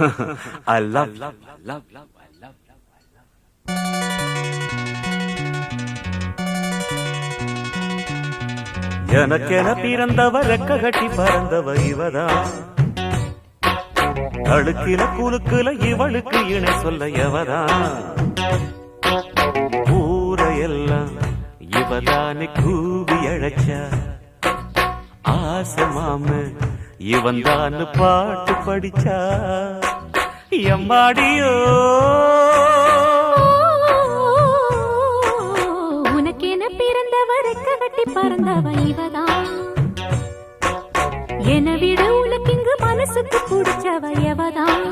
I love, love, love, love, I love, love, I love. எனக்கென பிறந்தவ ரெக்க கட்டி பறந்தவ இவதான், அழுக்கில குலுக்குல இவளுக்கு இணை சொல்ல எவதான், ஊரையெல்லாம் இவதானே கூவி அழைச்சா, ஆசை மாம இவன் தான் பாட்டு படிச்சா, எம்மாடியோ உனக்கென பிறந்தவ ரெக்க கட்டி பறந்தவ இவதான், என விட உனக்கு இங்கு மனசுக்கு பிடிச்சவ எவதான்.